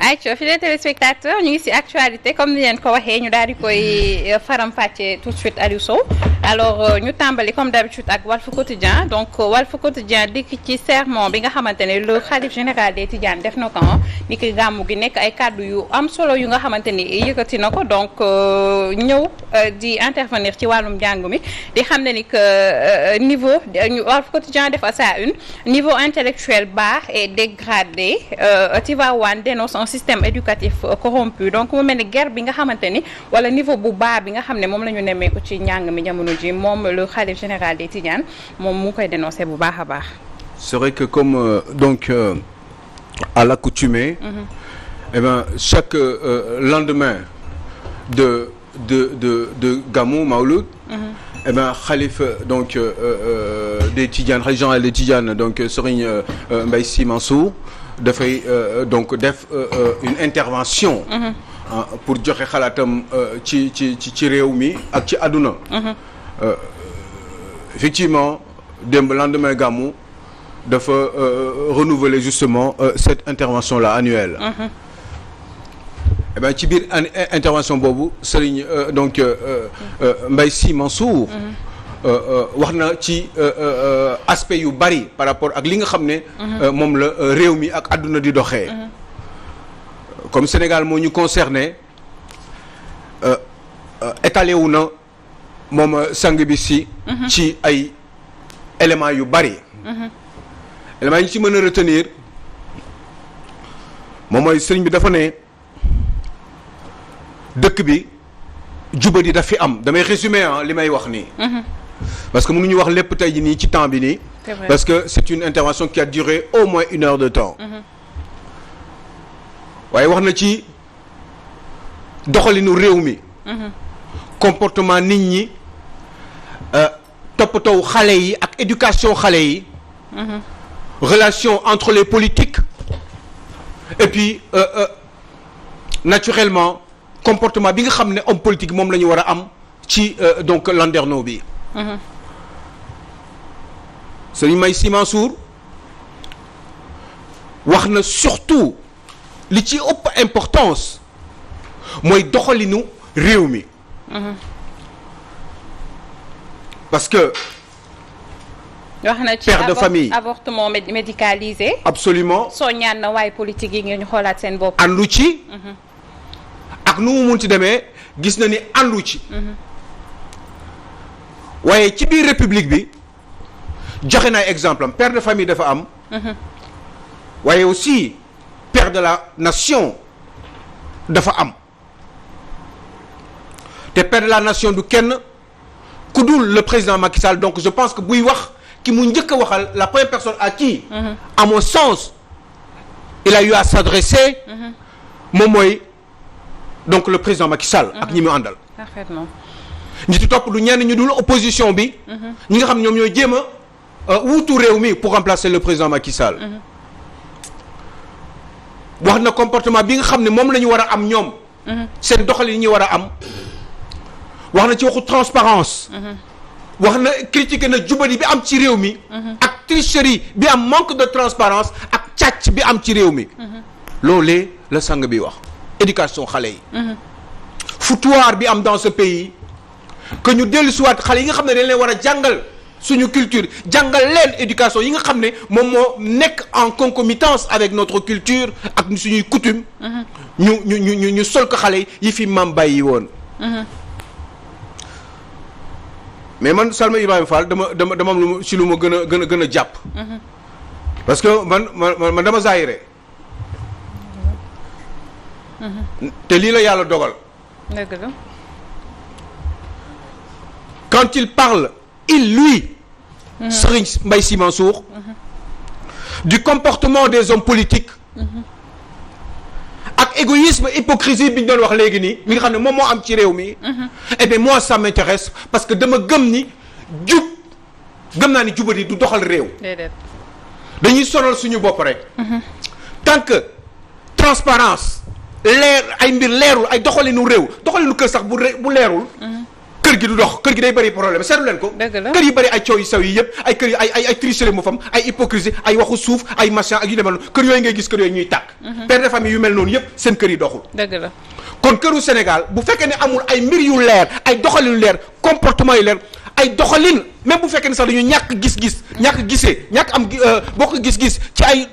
ayca fidèles téléspectateurs ñu ngi ci actualité comme ni leen ko waxee ñu daal di koy faram-fàccee tout de suite Aliou Sow alors ñu tàmbali comme d'habitude ak Walf Quotidien donc Walf Quotidien dikk ci sermon bi nga xamante ne le khalife général des Tidianes def na ko ni ki gàmmu gi nekk ay kàddu yu am solo yu nga xamante ni yëkkati na ko donc ñëw di intervenir ci wàllum njàng mi di xam ne ni que niveau Walf Quotidien def à sa une niveau intellectuel bas et dégradé Tivaouane dénonce un système éducatif corrompu donc mu mel ni guerre bi nga xamante ni wala niveau bu baax bi nga xam ne moom la ñu nemmeeku ci njàng mi jamono ji moom le khalife général des Tidianes moom mu koy dénoncer bu baax a baax. C'est vrai que comme à l'accoutumée, eh ben chaque lendemain de Gamou Maouloud, eh ben khalife donc des Tidianes, khalife général des Tidianes donc Serigne Mbaye Sy Mansour dafay donc def une intervention pour joxe xalaatam ci réew mi ak ci àdduna effectivement démb lendemain gàmmu dafa renouveler justement cette intervention là annuelle eh ben ci biir intervention boobu Serigne donc Mbaye Sy Mansour wax na ci aspect yu bari par rapport ak li nga xam ne moom la réew mi ak àdduna di doxee comme Sénégal moo ñu concerné étalé wu na moom sang bi si ci ay éléments yu bari éléments yi ñu ci mën a retenir moom mooy sëriñ bi dafa ne dëkk bi jubadi daf fi am damay résumer li may wax nii parce que mënuñu wax lépp tey jii nii ci temps bi nii parce que c'est une intervention qui a duré au moins 1 heure de temps waaye wax na ci doxalinu réew mi comportement nit ñi toppatoo xale yi ak éducation xale yi relation entre les politiques et puis naturellement comportement bi nga xam ne homme politique moom la ñu war a am ci donc landerneau bi Serigne Mbaye Sy Mansour wax na surtout li ci ëpp importance mooy doxalinu réew mi parce que wax na ci père de famille avortement médicalisé absolument soo ñaan na waaye politique yi ngeen ñu xoolaat seen bopp àndu ci ak nu mu munti demee gis na ni àndu ci waaye ci biir république bi joxe na exemple am père de famille dafa am waaye aussi père de la nation dafa am te père de la nation du kenn ku dul le président Macky Sall donc je pense que buy wax ki mu njëkk a waxal la première personne à qui à mon sens il a eu à s'adresser moom mooy donc le président Macky Sall ak ñi mu àndal parfaitement ñi ci topp du ñenn ñu dul opposition bi ñi nga xam ñoom ñooy jéem a wuutu réew mi pour remplacer le président Macky Sall wax na comportement bi nga xam ne moom la ñu war a am ñoom seen doxalin yi ñu war a am wax na ci waxu transparence wax na critiquer na jubadi bi am ci réew mi ak tricherie bi am manque de transparence ak càcc bi am ci réew mi loolee la sang bi wax éducation xale yi foutoir bi am dans ce pays que ñu dellu siwaat xale yi nga xam ne dañ leen war a jàngal suñu culture jàngal leen éducation yi nga xam ne moom moo nekk en concomitance avec notre culture ak suñuy coutume ñu sol ko xale yi fi maam bàyyi woon mais man Salma Ibrahima Fall dama am lu si lu ma gën a jàpp parce que man dama zaayire te lii la yàlla dogal dëgg la quand il parle lui Serigne Mbaye Sy Mansour du comportement des hommes politiques ak égoïsme hypocrisie bi ñu doon wax léegi nii mi nga xam ne moom moo am ci réew mi et bien moi ça m'intéresse parce que dama gëm naa ni jubadi du doxal réew dañuy sonal suñu bopp rek tant que transparence leer ay mbir leerul ay doxalinu réew doxalinu kër sax bu leerul kër gi du dox kër gi day bëri problème seetlu leen ko. kër yi bëri ay coow yu sew yi yëpp ay kër yi ay tricherie mu fam ay hypocrisie ay waxu suuf ay machin ak yu demee noonu kër yooyu ngay gis kër yooyu ñuy tàkk. père de famille yu mel noonu yëpp seen kër yi doxul. dëgg la kon këru Sénégal bu fekkee ne amul ay mbir yu leer ay doxalin yu leer comportement yu leer ay doxalin même bu fekkee ne sax dañu ñàkk gis-gis ñàkk gisee ñàkk am bokk gis-gis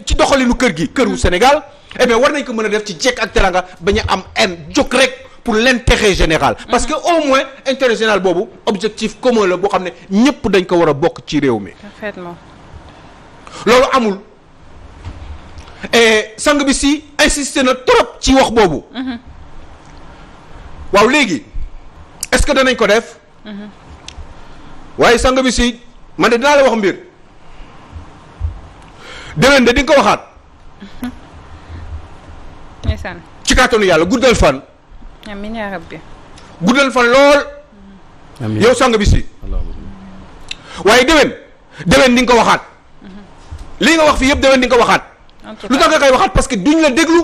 ci doxalinu kër gi këru Sénégal eh bien war nañ ko mën a def ci jekk ak teranga bañ a am en jóg rek pour l'intérêt général parce que au moins intérêt général boobu objectif commun la boo xam ne ñëpp dañ ko war a bokk ci réew mi. parfaitement. loolu amul et sang bi si insisté na trop ci wax boobu. waaw léegi est-ce que danañ ko def. waaye sang bi si man de dinaa la wax mbir déwén de di nga ko waxaat. ndeysaan. ci kàttanu yàlla guddal fan. amiin yaa rabbi. guddal fan lool. amiin yow sang bi si. waaye déwén di nga ko waxaat. lii nga wax fii yëpp déwén di nga ko waxaat. lu tax nga koy waxaat parce que duñ la déglu.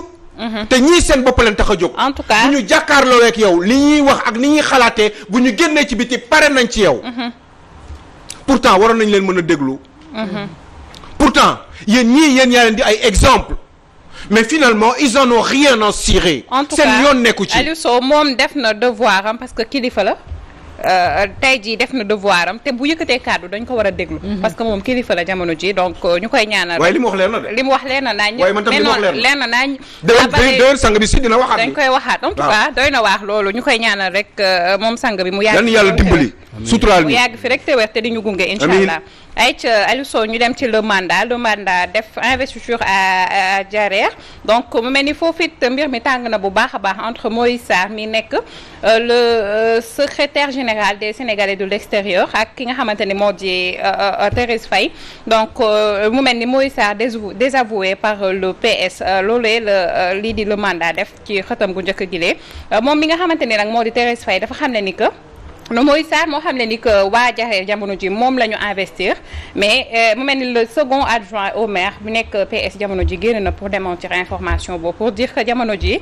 te ñii seen bopp leen tax a jóg. en tout cas bu ñu jàkkaarloo ak yow li ñuy wax ak ni ñuy xalaatee bu ñu génnee ci biti pare nañ ci yow. pourtant waroon nañ leen mën a déglu. pourtant yéen yaa leen di ay exemple mais finalement ils en ont rien à cirer. en tout seen cas yoon nekku ci. Aliou Sow moom def na devoir am parce que kilifa la. tey jii def na devoir am te bu yëkkatee kàddu dañ ko war a déglu. parce que moom kilifa la jamono ji donc ñu koy ñaanal. waaye li mu wax leer na de. li mu wax leer na naañ. waaye man tam li mu wax leer na naañ. déwén sang bi si dina waxaat. dañ koy waxaat en tout cas doy na waax loolu ñu koy ñaanal rek moom sang bi mu yàgg. yal na yàlla dimbali. suturaal mu ñu yàgg fi rek te wér te di ñu gunge incha allah. ay ca Aliou Sow ñu dem ci le mandat def investiture à Diarère donc mu mel ni foofu it mbir mi tàng na bu baax a baax entre Moïse Sarr mi nekk le secrétaire général des Sénégalais de l'extérieur ak ki nga xamante ni moo di Thérèse Faye donc mu mel ni Moïse Sarr désavoué par le PS loolee la lii di le mandat def ci xëtam gu njëkk gilee moom mi nga xamante ni nag moo di Thérèse Faye dafa xam ne ni que Moïse Sarr moo xam ne ni que waa Diarère jamono ji moom la ñu investir mais mu mel ni le second adjoint au maire bu nekk PS jamono ji génn na pour démentir information boobu pour dire que jamono ji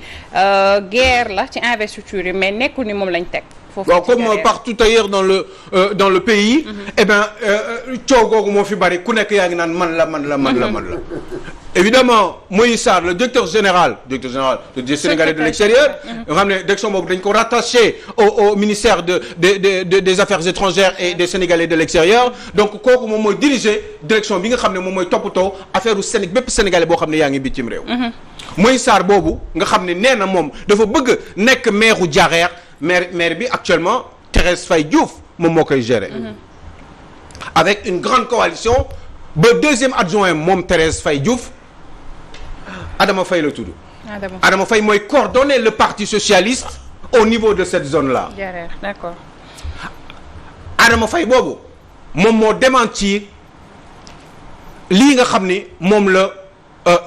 guerre la ci investiture yi mais nekkul ni moom lañ teg. waaw comme partout ailleurs dans le pays. eh bien coow googu moo fi bari ku nekk yaa ngi naan man la. évidemment Moïse Sarr le directeur général des Sénégalais de l'extérieur nga xam ne direction boobu dañ ko rattaché au ministère des affaires étrangères et des Sénégalais de l'extérieur donc kooku moom mooy diriger direction bi nga xam ne moom mooy toppatoo affaire u bépp Sénégalais boo xam ne yaa ngi bitim réew. Moïse Sarr boobu nga xam ne nee na moom dafa bëgg nekk maire u Diarère maire bi actuellement Thérèse Faye Diouf moom moo koy gérer. avec une grande coalition ba deuxième adjoint moom Thérèse Faye Diouf Adama Faye la tudd. Adama Faye mooy coordonner le parti socialiste au niveau de cette zone-là. D'accord. Adama Faye boobu moom moo démentir lii nga xam ni moom la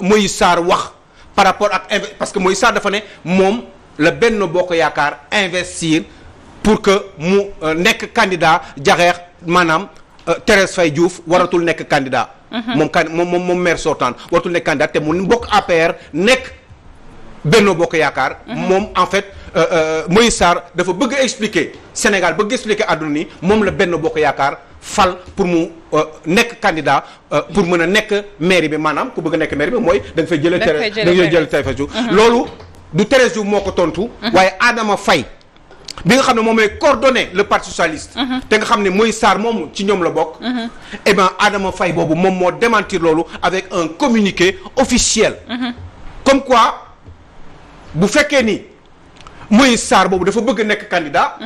Moïse Sarr wax par rapport ak parce que Moïse Sarr dafa ne moom la Benno Bokk Yaakaar investir pour que mu nekk candidat Diarère maanaam Thérèse Faye Diouf waratul nekk candidat. moom maire sortant waratul nekk candidat te mu bokk APR nekk Benno Bokk Yaakaar. moom en fait Moïse Sarr dafa bëgg a expliquer Sénégal bëgg expliquer àdduna ni moom la Benno Bokk Yaakaar fal pour mu nekk candidat pour mën a nekk maire bi maanaam ku bëgg a nekk maire bi mooy da nga fay jëlee. Thérèse Faye Diouf loolu du Thérèse Diouf moo ko tontu. waaye Adama Faye bi nga xam ne moom mooy coordonner le parti socialiste. te nga xam ne Moïse Sarr moomu ci ñoom la bokk. et ben Adama Faye boobu moom moo démentir loolu avec un communiqué officiel. comme quoi bu fekkee ni Moïse Sarr boobu dafa bëgg nekk candidat.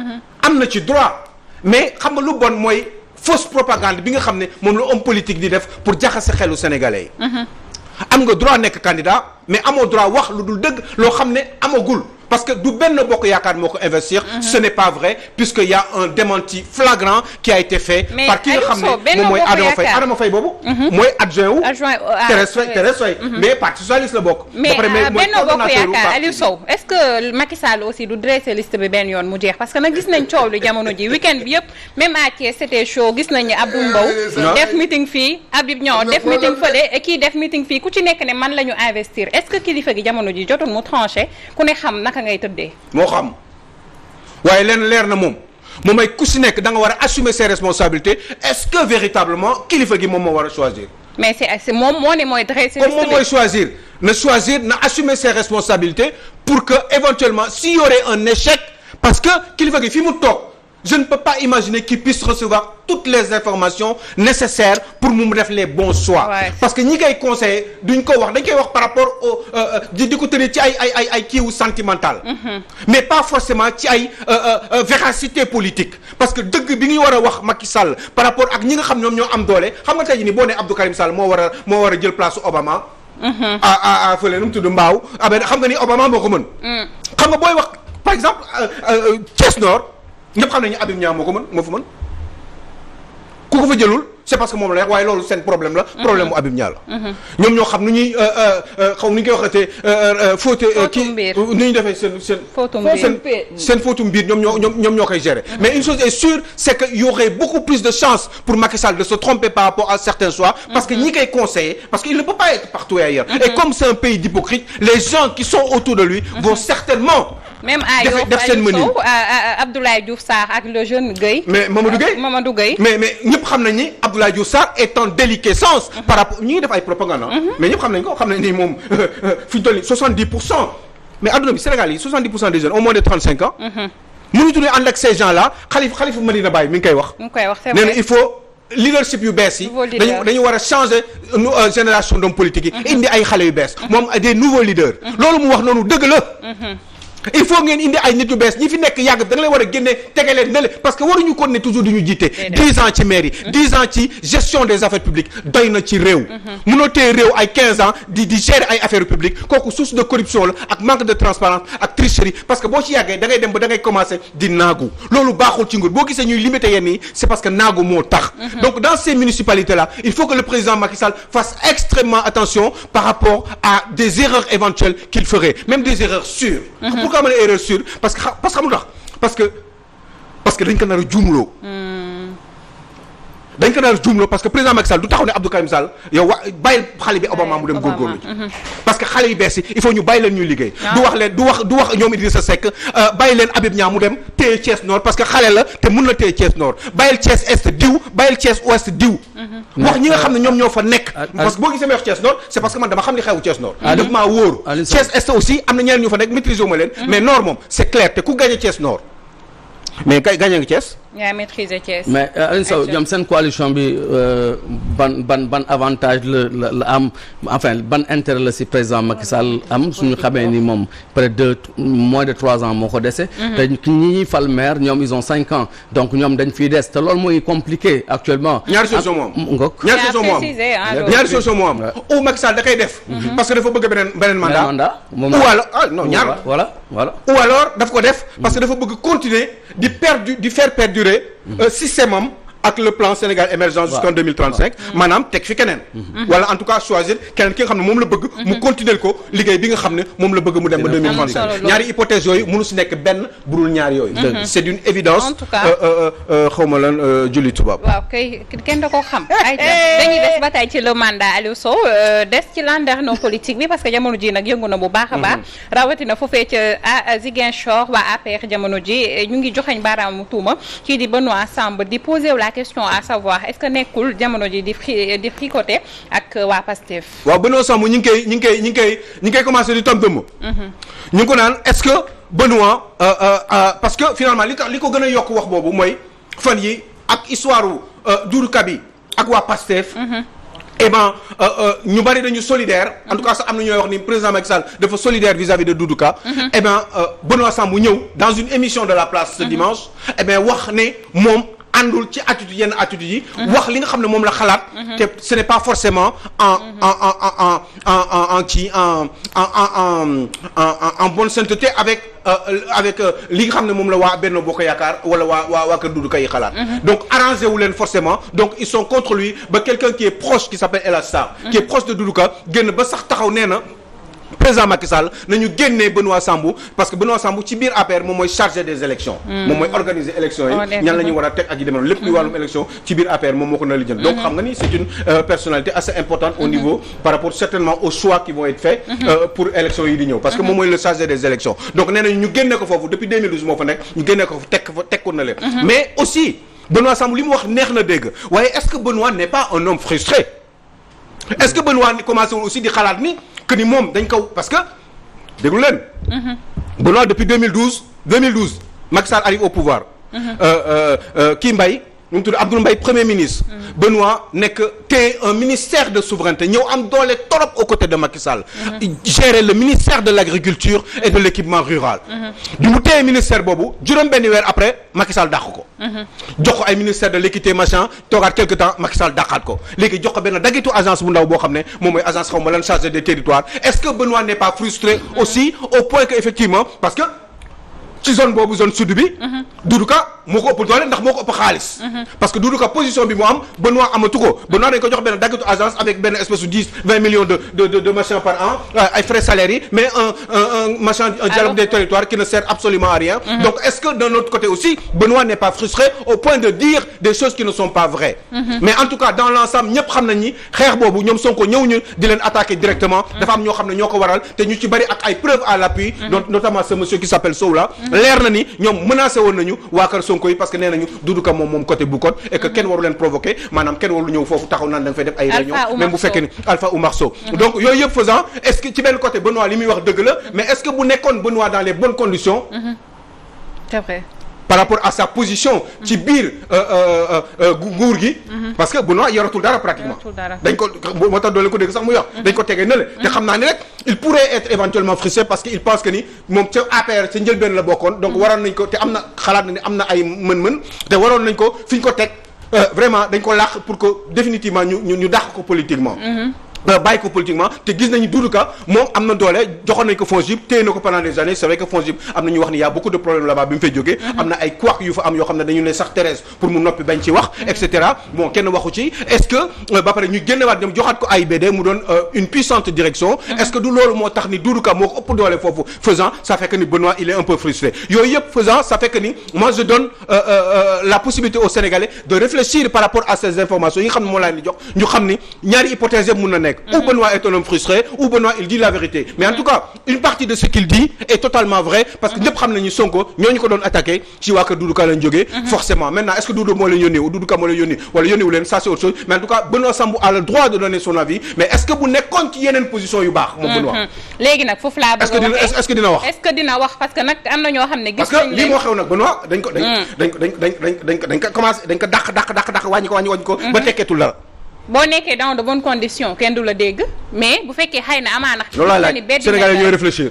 am na ci droit mais xam nga lu bon mooy fausse propagande bi nga xam ne moom la homme politique di def pour jaxase xelu sénégalais yi. am nga droit nekk candidat mais amoo droit wax lu dul dëgg loo xam ne amagul. parce que du Benno Bokk Yaakaar moo ko investir. ce n'est pas vrai puisque y a un démenti flagrant qui a été fait. par ki nga xam ne moom mooy Adama Faye boobu. mooy adjoint wu. Thérèse Faye. mais parti socialiste la bokk. mais Benno Bokk Yaakaar Aliou Sow est-ce que Macky Sall aussi du dressé liste bi benn yoon mu jeex parce que nag gis nañ coow li jamono ji week-end bi yëpp même à Thiès c'était chaud gis nañ ne Abdou Mbow. def meeting fii Habib Niang def meeting fële kii def meeting fii ku ci nekk ne man la ñu investir est-ce que kilifa gi jamono ji jotul mu tranché ku ne xam naka ngay tëddee. moo xam waaye leen leer na moom moom mooy ku si nekk da nga war a assumer ses responsabilités est-ce que véritablement kilifa gi moom moo war a choisir. mais c'est moom moo ne mooy dresser. comme moom mooy choisir na assumer ses responsabilités pour que éventuellement s'il y aurait un échec parce que kilifa gi fi mu toog je ne peux pas imaginer qu'il puisse recevoir toutes les informations nécessaires pour mu def les bons choix. Ouais. parce que ñi koy conseiller duñ ko wax dañ koy wax par rapport au di ko tenir ci ay kiiwu sentimental. mais pas forcément ci ay véracité politique parce que dëgg bi ngi war a wax Macky Sall par rapport ak ñi nga xam ñoom ñoo am doole xam nga tey jii nii boo nee Abdou Karim Sall moo war a jël place Obama. à fële nu mu tudd Mbaaw xam nga ni Obama moo ko mën. xam nga booy wax par exemple Thiès Nord. ñëpp xam nañu Habib Niang moo fa mën ku ko fa jëlul c'est parce que moom la wax waaye loolu seen problème la problème mu Habib Niang la ñoom ñoo xam nu ñuy xaw nu ñu koy waxatee fóote kii nu ñuy defee seen fóotu mbiir ñoom ñoo koy gérer mais une chose est sûre c'est que y aurait beaucoup plus de chance pour Macky Sall de se tromper par rapport à certains choix parce que ñi koy conseiller parce qu'il ne peut pas être partout ailleurs et comme c'est un pays d'hypocrites les gens qui sont autour de lui vont certainement même à Yoff Abdoulaye Diouf Sarr ak le jeune Gueye. mais Mamadou Gueye mais ñëpp xam nañ ni Abdoulaye Diouf Sarr est en déliquescence par rapport ñi ngi def ay propagande mais ñëpp xam nañ ni moom fi ñu toll nii 70% mais adduna bi Sénégal yi 70% des jeunes ont moins de 35 ans. mënuñu tuddee ànd ak ces gens là Khalifa Medina Baye mi ngi koy wax. c'est vrai nee na il faut leadership yu bees yi. dañu war a changer génération d'hommes politiques yi. indi ay xale yu bees. moom des nouveaux leaders. loolu mu wax noonu dëgg la. il faut ngeen indi ay nit yu bees ñi fi nekk yàgg da nga leen war a génne tege leen ne parce que waruñu ko ne toujours di ñu jiite 10 ans ci mairie 10 ans ci gestion des affaires publiques doy na ci réew mënoo téye réew ay 15 ans di gérer ay affaires publiques kooku source de corruption la ak manque de transparence ak tricherie parce que boo ci yàggee da ngay dem ba da ngay commencer di naagu loolu baaxul ci nguur boo gisee ñuy limiter yenn yi c'est parce que naagu moo tax donc dans ces municipalités là il faut que le président Macky Sall fasse extrêmement attention par rapport à des erreurs éventuelles qu'il ferait même des erreurs sûres pourquoi ma ne erreur sûre parce que xam nga parce que dañ ko nar a juumloo parce que président Macky Sall du taxaw ne Abdou Karim Sall yow bàyyil xale bi Obama mu dem góorgóorlu ji parce que xale yu bees yi il faut ñu bàyyi leen ñuy liggéey du wax ñoom Idrissa Seck bàyyi leen Habib Niang mu dem téye Thiès Nord parce que xale la te mun na téye Thiès Nord bàyyil Thiès Est diw bàyyil Thiès Ouest diw wax ñi nga xam ne ñoom ñoo fa nekk parce que boo gisee may wax Thiès Nord c'est parce que man dama xam li xewu Thiès Nord daf maa wóoru Thiès Est aussi am na ñeneen ñu fa nekk maîtriser wu ma leen mais Nord moom c'est clair te ku gagné Thiès Nord mais gagné nga Thiès yaa maîtriser Thiès. mais Alioune Sow ñoom seen coalition bi ban avantage la am enfin ban intérêt la si président Macky Sall am suñu xamee ni moom près de moins de 3 ans moo ko dese. te ñi ñuy fal maire ñoom ils ont 5 ans donc ñoom dañ fiy des te loolu mooy compliqué actuellement. ñaari solution moo am. ñaari solution moo am. ou Macky Sall da koy def. parce que dafa bëgg beneen mandat. ou alors non ñaar. voilà. ou alors daf ko def. parce que dafa bëgg continuer di faire perdurer système am ak le plan Sénégal émergent jusqu'en 2035 maanaam teg fi keneen wala en tout cas choisir keneen ki nga xam ne moom la bëgg mu continuer ko liggéey bi nga xam ne moom la bëgg mu dem ba 2035 ñaari hypothèse yooyu mënu si nekk benn budul ñaar yooyu c'est d'une évidence xawma lan julli tubaab waaw kay kenn da ko xam ay dañuy des ba tey ci le mandat Aliou Sow des ci landerneau politique bi parce que jamono ji nag yëngu na bu baax a baax rawatina foofee ca Ziguinchor waa APR jamono ji ñu ngi joxeñ baaraamu tuuma kii di Benoît Sambou di poser la question à savoir est-ce que nekkul jamono ji di fricoter ak waa Pastef. waaw Benoît Sambou ñu ngi koy commencer di tam dëmm. ñu ngi ko naan est-ce que Benoît parce que finalement li ko gën a yokk wax boobu mooy fan yi ak histoire Doudou Ka bi ak waa Pastef. eh ben ñu bari dañu solidaire en tout cas sax am na ñooy wax ni président Macky Sall dafa solidaire vis-à-vis de Doudou Ka. eh ben Benoît Sambou ñëw dans une émission de la place ce dimanche. eh ben wax ne moom. àndul ci attitude yenn attitude yi wax li nga xam ne moom la xalaat te ce n'est pas forcément en bonne sainteté avec li nga xam ne moom la waa Benno Bokk Yaakaar wala waa kër Doudou Ka yi xalaat donc arrangé wu leen forcément donc ils sont contre lui ba quelqu'un qui est proche qui s'appelle El Hadj Sarr qui est proche de Doudou Ka génn ba sax taxaw nee na président Macky Sall nañu génnee Benoît Sambou parce que Benoît Sambou ci biir APR moom mooy chargé des élections moom mooy organiser élections yi ñan la ñu war a teg ak yi demee lépp luy wàllum élection ci biir APR moom moo ko na lijjanti donc xam nga ni c'est une personnalité assez importante au niveau par rapport certainement aux choix qui vont être faits pour élections yi di ñëw parce que moom mooy le chargé des élections donc nee nañu ñu génne ko foofu depuis 2012 moo fa nekk ñu génne ko teg ko na leen mais aussi Benoît Sambou li mu wax neex na dégg waaye est-ce que Benoît n'est pas un homme frustré est-ce que Benoît ni commencé woon aussi di xalaat ni que ni moom dañ ko parce que déglu leen. Benoît depuis 2012 Macky Sall arrive au pouvoir. kii Mbaye ñu tudd Abdoul Mbaye premier ministre. Benoît nekk te un ministère de souveraineté ñëw am doole torop aux côtés de Macky Sall. gérer le ministère de l'agriculture et de l'équipement rural. bi mu téye ministère boobu juróom-benni weer après Macky Sall dàq ko. jox ko ay ministère de l'équité machin toogaat quelque temps Macky Sall dàqaat ko léegi jox ko benn dagitu agence bu ndaw boo xam ne moom mooy agence xaw ma lan chargé des territoires est-ce que Benoît n'est pas frustré aussi au point que effectivement parce que ci zone boobu zone sud bi. Doudou Ka moo ko ëpp doole ndax moo ko ëpp xaalis. parce que Doudou Ka position bi mu am Benoît amatu ko Benoît dañ ko jox benn dagitu agence avec benn espèce de 10-20 millions de machin par an ay frais salaires yi mais un machin un dialogue des territoires qui ne sert absolument à rien. donc est-ce que d'un autre côté aussi Benoît n'est pas frustré au point de dire des choses qui ne sont pas vraies. mais en tout cas dans l'ensemble ñëpp xam nañ ni xeex boobu ñoom Sonko ñëw ñu di leen attaquer directement. dafa am ñoo xam ne ñoo ko waral te ñu ci bari ak ay preuves à l'appui. notamment ce monsieur qui s'appelle Sow là. leer na ni ñoom menacé woon nañu waa kër Sonko yi parce que nee nañu Doudou Ka moom côté Boucotte et que kenn waru leen provoquer maanaam kenn waru ñëw foofu taxaw naan da nga fay def ay réunion même bu fekkee ni Alpha Oumar Sow donc yooyu yëpp faisant est-ce que ci benn côté Benoît li muy wax dëgg la mais est-ce que bu nekkoon Benoît dans les bonnes conditions c'est vrai par rapport à sa position ci biir nguur gi parce que Benoît yoratul dara pratiquement dañ ko moo tax doole ko dégg sax muy wax dañ ko tegee na le te xam naa ni rek il pourrait être éventuellement frustré parce que il pense que ni moom ca APR ca njëlbeen la bokkoon donc waroon nañ ko te am na xalaat na ni am na ay mën-mën te waroon nañ ko fi ñu ko teg vraiment dañ ko làq pour que définitivement ñu dàq ko politiquement bàyyi ko politiquement te gis nañu Doudou Ka moom am na doole joxoon nañ ko FONGIP téye na ko pendant des années c'est vrai que FONGIP am na ñu wax ni y a beaucoup de problèmes là-bas bi mu fay jógee am na ay couac yu fa am yoo xam ne dañu ne sax Thérèse pour mu noppi bañ ci wax et cetera bon kenn waxu ci est-ce que ba pare ñu génnewaat dem joxaat ko AIBD mu doon une puissante direction est-ce que du loolu moo tax ni Doudou Ka moo ko ëpp doole foofu faisant ça fait que ni Benoît il est un peu frustré yooyu yëpp faisant ça fait que ni moi je donne la possibilité aux Sénégalais de réfléchir par rapport à ces informations yi nga xam ne moo laa leen di jox ñu xam ni ñaari hypothèses yëpp mun na nekk ou Benoît est un homme frustré ou Benoît il dit la vérité mais en tout cas une partie de ce qu'il dit est totalement vrai parce que ñëpp xam nañu Sonko ñooñu ko doon attaqué ci waa kër Doudou Ka lañ jógee forcément maintenant est-ce que Doudou moo leen yónnee ou Doudou Ka moo leen yónnee wala yónneewu leen ça c'est autre chose mais en tout cas Benoît Sambou a le droit de donner son avis mais est-ce que bu nekkoon ci yeneen position yu baax moom Benoît léegi nag foofu laa bëgg a waxee est-ce que dina wax est-ce que dina wax parce que nag am na ñoo xam ne gis parce que lii moo xew nag Benoît dañ ko commencé dañ ko dàq wàññi ko ba tekkeetul dara boo nekkee dans de bonnes conditions kenn du la dégg mais bu fekkee xëy na amaana. loolu laa laaj Sénégalais ñooy réfléchir.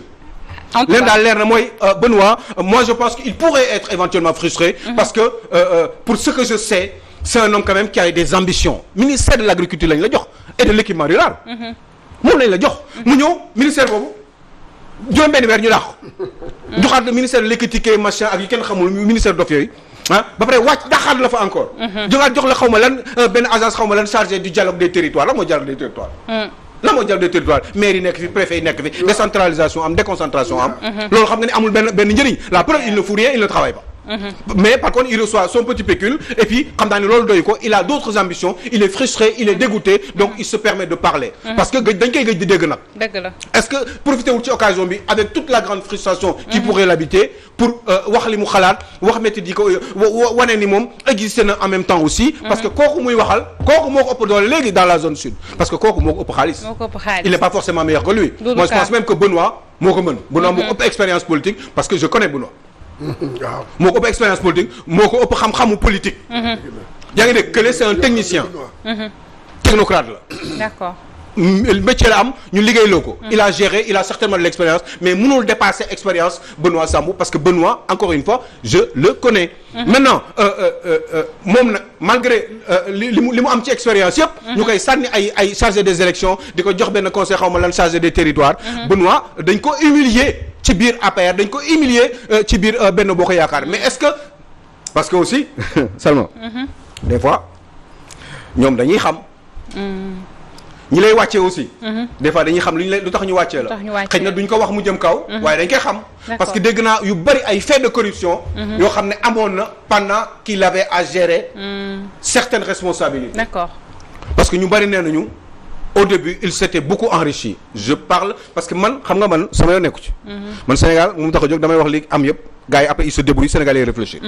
leen daal leer na mooy Benoît moi je pense qu'il pourrait être éventuellement frustré. parce que pour ce que je sais c'est un homme quand même qui a des ambitions ministère de l'agriculture lañ la jox et de l'équipement rural. moom lañ la jox. mu ñëw ministère boobu juróom-benn weer ñu dàq. joxaat le ministère de l'équité machin ak yi kenn xamul ministère dof yooyu. ba pare wàcc daxaat la fa encore. jox la xaw ma lan benn agence xaw ma lan chargé du dialogue des territoires la mooy dialogue des territoires. la mooy dialogue des territoires maire yi nekk fi préfet yi nekk fi décentralisation am déconcentration am. loolu xam nga ni amul benn njëriñ la preuve il ne fout rien il ne travaille pas. mais par contre il reçoit son petit pécule et puis xam naa ni loolu doy ko il a d'autres ambitions il est frustré il est dégoûté donc il se permet de parler. parce que dañ koy gëj di dégg nag. dëgg la est-ce que profité wul ci occasion bi avec toute la grande frustration qui pourrait l'habiter pour wax li mu xalaat wax métti di ko wane ni moom existé na en même temps aussi. parce que kooku muy waxal kooku moo ko ëpp doole léegi dans la zone sud parce que kooku moo ko ëpp xaalis. il n'est pas forcément meilleur que lui. moi je pense même que Benoît moo ko mën. Benoît moo ko ëpp expérience politique parce que je connais Benoît. waaw moo ko ëpp expérience politique moo ko ëpp xam-xamu politique. yaa ngi dégg Kële c'est un technicien. technocrate la. d'accord. métier la am ñu liggéeyloo ko. il a géré il a certainement de l'expérience mais mënul dépasser expérience Benoît Sambou parce que Benoît encore une fois je le connais. maintenant moom nag malgré li mu am ci expérience yëpp. ñu koy sànni ay chargé des élections di ko jox benn conseil xaw ma lan chargé des territoires. Benoît dañ ko humilier ci biir APR dañ ko humilier ci biir Benno Bokk Yaakaar mais est-ce que parce que aussi seulement des fois ñoom dañuy xam. ñi lay wàccee aussi. des fois dañuy xam lu tax ñu wàccee la. xëy na duñ ko wax mu jëm kaw. waaye dañ koy xam. parce que dégg naa yu bari ay faits de corruption. yoo xam ne amoon na pendant qu'il avait à gérer. certaines responsabilités. D'accord. parce que ñu bari nee nañu au début il s'était beaucoup enrichi je parle parce que man xam nga man sama yoon nekku ci. man Sénégal mu tax a jóg damay wax li am yëpp gars yi après ils se débrouillent Sénégalais yi réfléchir.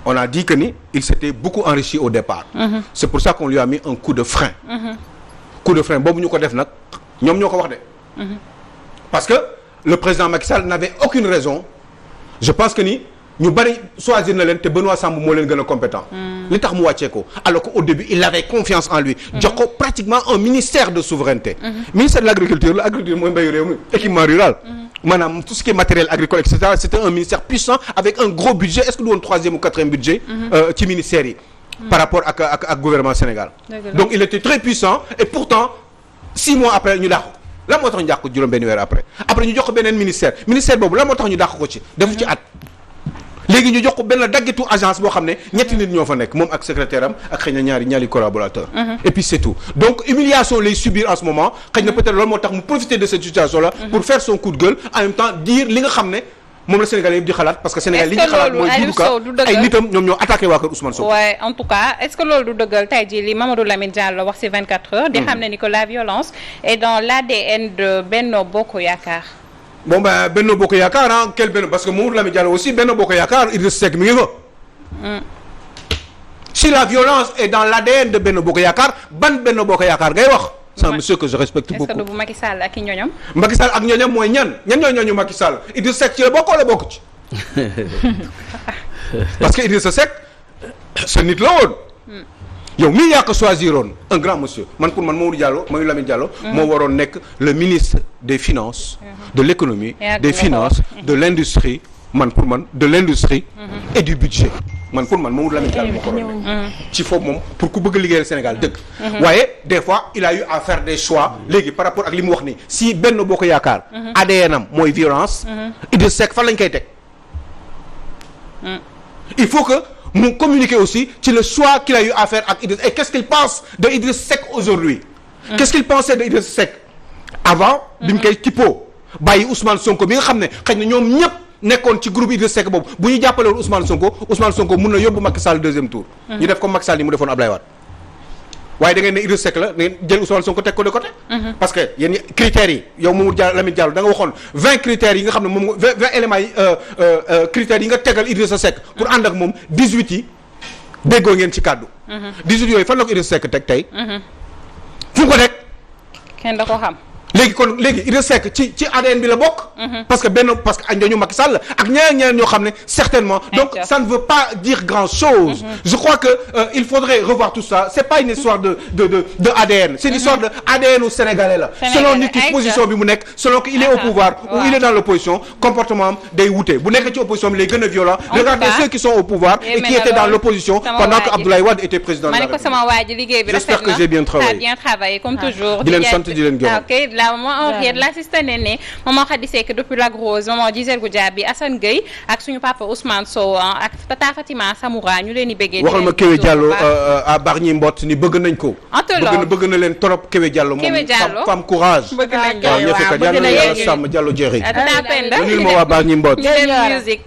on a dit que ni il s'était beaucoup enrichi au départ. c'est pour ça qu'on lui a mis un coup de frein. coup de frein boobu ñu ko def nag ñoom ñoo ko wax de. parce que le président Macky Sall n'avait aucune raison je pense que ni ñu bari choisir na leen te Benoît Sambou moo leen gën a compétent. li tax mu wàccee ko alors qu'au début il avait confiance en lui. jox ko pratiquement un ministère de souveraineté. ministère de l'agriculture l'agriculture mooy mbayu réew mi équipement rural. maanaam tout ce qui est matériel agricole et cetera c'était un ministère puissant avec un gros budget est-ce que du woon 3e ou 4e budget. ci ministère yi. par rapport ak gouvernement Sénégal. donc il était très puissant et pourtant 6 mois après ñu dàq ko lan moo tax ñu dàq ko juróom-benn weer après ñu jox ko beneen ministère boobu lan moo tax ñu dàq ko ci defu ci at. léegi ñu jox ko benn daggitu agence boo xam ne ñetti nit ñoo fa nekk moom ak secrétaire am ak xëy na ñaari collaborateur et puis c'est tout donc humiliation lay subir en ce moment xëy na peut-être loolu moo tax mu profiter de cette situation là pour faire son coup de gueule en même temps dire li nga xam ne moom la Sénégalais yëpp di xalaat parce que Sénégal li ñu xalaat mooy Doudou Ka ay nitam ñoom ñoo attaqué waa kër Ousmane Sonko. Ouais, en tout cas est-ce que loolu du dëggal tey jii li Mamadou Lamine Diallo wax ci 24 heures. di xam ne ni que la violence est dans l'ADN de Benno Bokk Yaakaar. bon ben Benno Bokk Yaakaar ah quel Benno parce que Mamadou Lamine Diallo aussi Benno Bokk Yaakaar Idrissa Seck mi ngi fa. si la violence est dans l'ADN de Benno Bokk Yaakaar ban Benno Bokk Yaakaar ngay wax. c'est un monsieur que je respecte beaucoup. est-ce que du Macky Sall ak i ñoñam. Macky Sall ak ñoñam mooy ñan ñooy ñooñu Macky Sall Idrissa Seck ci la bokk wala bokk ci. parce que Idrissa Seck sa nit la woon. yow mii yaa ko choisiroon un grand monsieur pour man Mamadou Lamine Diallo moo waroon nekk le ministre des finances de l'économie des finances de l'industrie pour man de l'industrie et du budget pour man Mamadou Lamine Diallo moo ko waroon nekk ci foofu moom pour ku bëgg a liggéeyal Sénégal dëgg waaye des fois il a eu à faire des choix léegi par rapport ak li mu wax ni si Benno Bokk Yaakaar ADN am mooy violence Idrissa Seck fan lañ koy teg il faut que mu communiquer aussi ci le choix qu'il a eu à faire ak Idriss et qu'est-ce qu'il pense de Idriss Seck aujourd'hui qu'est-ce qu'il pensait de Idriss Seck avant bi mu koy tippoo bàyyi Ousmane Sonko bi nga xam ne xëy na ñoom ñëpp nekkoon ci groupe Idriss Seck boobu bu ñu jàppale woon Ousmane Sonko mun na yóbbu Macky Sall 2e tour ñu def comme Macky Sall ni mu defoon Ablaye Wade waaye da ngeen ne Idriss Seck la da ngeen jël Ousmane Sonko teg ko de côté parce que yéen critères yi yow Mamadou Lamine Diallo da nga waxoon 20 critères yi nga xam ne moom 20 éléments yi critères yi nga tegal Idrissa Seck pour ànd ak moom 18 yi déggoo ngeen ci kàddu 18 yooyu fan la ko Idrissa Seck teg tey fu mu ko teg kenn da ko xam léegi Idrissa Seck ci ADN bi la bokk parce que ak ñooñu Macky Sall ak ñeneen ñoo xam ne certainement donc ça ne veut pas dire grand chose je crois que il faudrait revoir tout ça c'est pas une histoire de ADN c'est une histoire de ADN au Sénégalais la selon nit ki position bi mu nekk selon qu'il est au pouvoir ou il est dans l'opposition comportement am day wute bu nekk ci opposition bi lay gën a violent regardez ceux qui sont au pouvoir et qui étaient dans l'opposition pendant que Abdoulaye Wade était président de la République j'espère que j'ai bien travaillé comme toujours di leen sant di leen gërëm on vient de l'assistant Néné maman Khady Seck depuis Lac Rose maman Gisèle Goudiaby Assane Gueye ak suñu papa Ousmane Sow ak Tata Fatima Samoura ñu leen di bëggee. waxal ma Kéwé Diallo à Bargny Mbott ni bëgg nañ ko. bëgg na leen trop Kéwé Diallo moom femme courage. bëgg nañ ko waaw ñëpp kat yàlla na yàlla sàmm Diallo jeexi. Tata Penda nuyul ma waa Bargny Mbott. musique